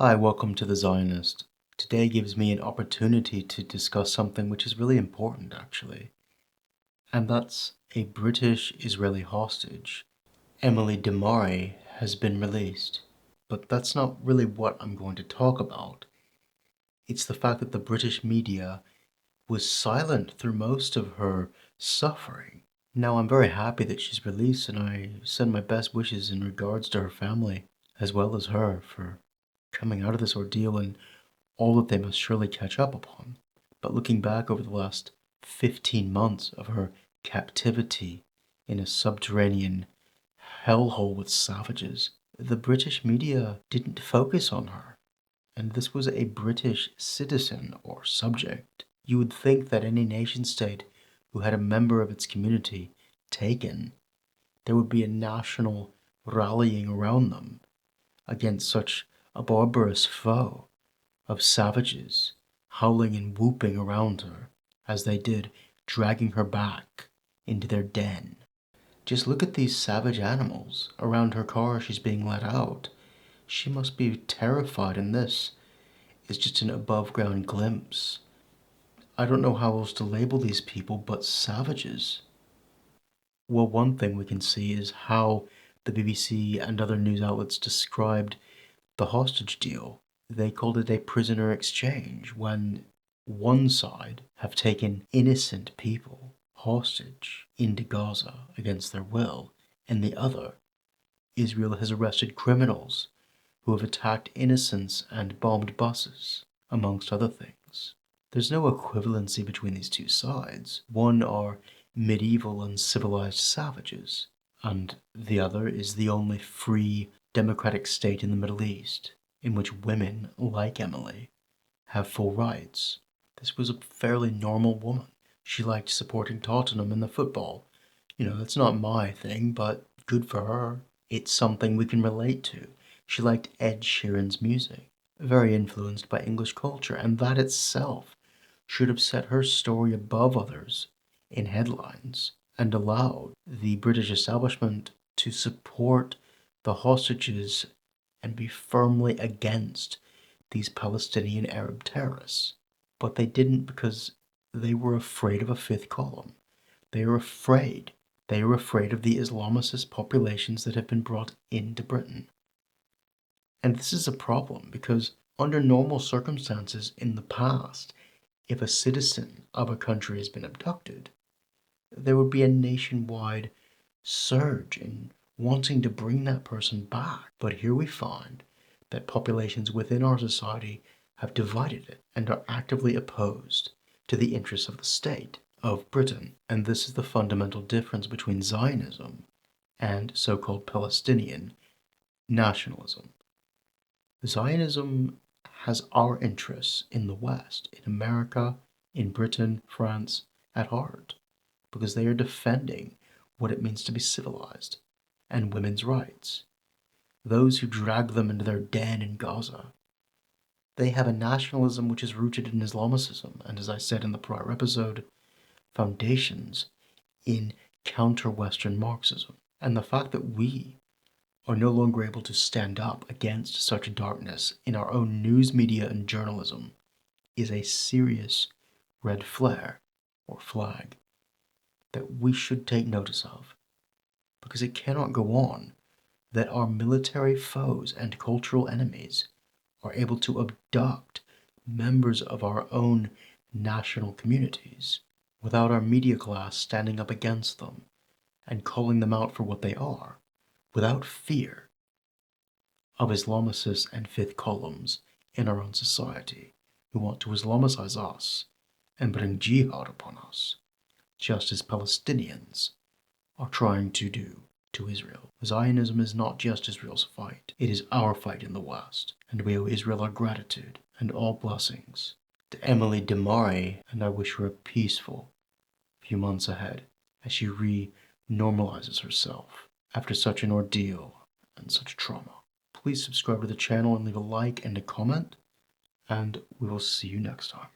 Hi, welcome to The Zionist. Today gives me an opportunity to discuss something which is really important, actually. And that's a British Israeli hostage. Emily Damari has been released. But that's not really what I'm going to talk about. It's the fact that the British media was silent through most of her suffering. Now, I'm very happy that she's released, and I send my best wishes in regards to her family, as well as her, for coming out of this ordeal and all that they must surely catch up upon. But looking back over the last 15 months of her captivity in a subterranean hellhole with savages, the British media didn't focus on her. And this was a British citizen or subject. You would think that any nation state who had a member of its community taken, there would be a national rallying around them against such a barbarous foe of savages howling and whooping around her as they did, dragging her back into their den. Just look at these savage animals around her car. She's being let out. She must be terrified, and this is just an above ground glimpse. I don't know how else to label these people but savages. Well, one thing we can see is how the BBC and other news outlets described the hostage deal. They called it a prisoner exchange when one side have taken innocent people hostage into Gaza against their will, and the other, Israel, has arrested criminals who have attacked innocents and bombed buses, amongst other things. There's no equivalency between these two sides. One are medieval and civilized savages, and the other is the only free democratic state in the Middle East in which women, like Emily, have full rights. This was a fairly normal woman. She liked supporting Tottenham in the football. That's not my thing, but good for her. It's something we can relate to. She liked Ed Sheeran's music, very influenced by English culture, and that itself should have set her story above others in headlines and allowed the British establishment to support the hostages and be firmly against these Palestinian Arab terrorists. But they didn't because they were afraid of a fifth column. They were afraid. They were afraid of the Islamicist populations that have been brought into Britain. And this is a problem because under normal circumstances in the past, if a citizen of a country has been abducted, there would be a nationwide surge in wanting to bring that person back. But here we find that populations within our society have divided it and are actively opposed to the interests of the state of Britain. And this is the fundamental difference between Zionism and so-called Palestinian nationalism. Zionism has our interests in the West, in America, in Britain, France, at heart, because they are defending what it means to be civilized and women's rights. Those who drag them into their den in Gaza, they have a nationalism which is rooted in Islamicism, and as I said in the prior episode, foundations in counter-Western Marxism. And the fact that we are no longer able to stand up against such darkness in our own news media and journalism is a serious red flare or flag that we should take notice of, because it cannot go on that our military foes and cultural enemies are able to abduct members of our own national communities without our media class standing up against them and calling them out for what they are, without fear of Islamicists and fifth columns in our own society who want to Islamicize us and bring jihad upon us, just as Palestinians are trying to do to Israel. Zionism is not just Israel's fight, it is our fight in the West, and we owe Israel our gratitude and all blessings. To Emily Damari, and I wish her a peaceful few months ahead as she re-normalizes herself after such an ordeal and such trauma. Please subscribe to the channel and leave a like and a comment, and we will see you next time.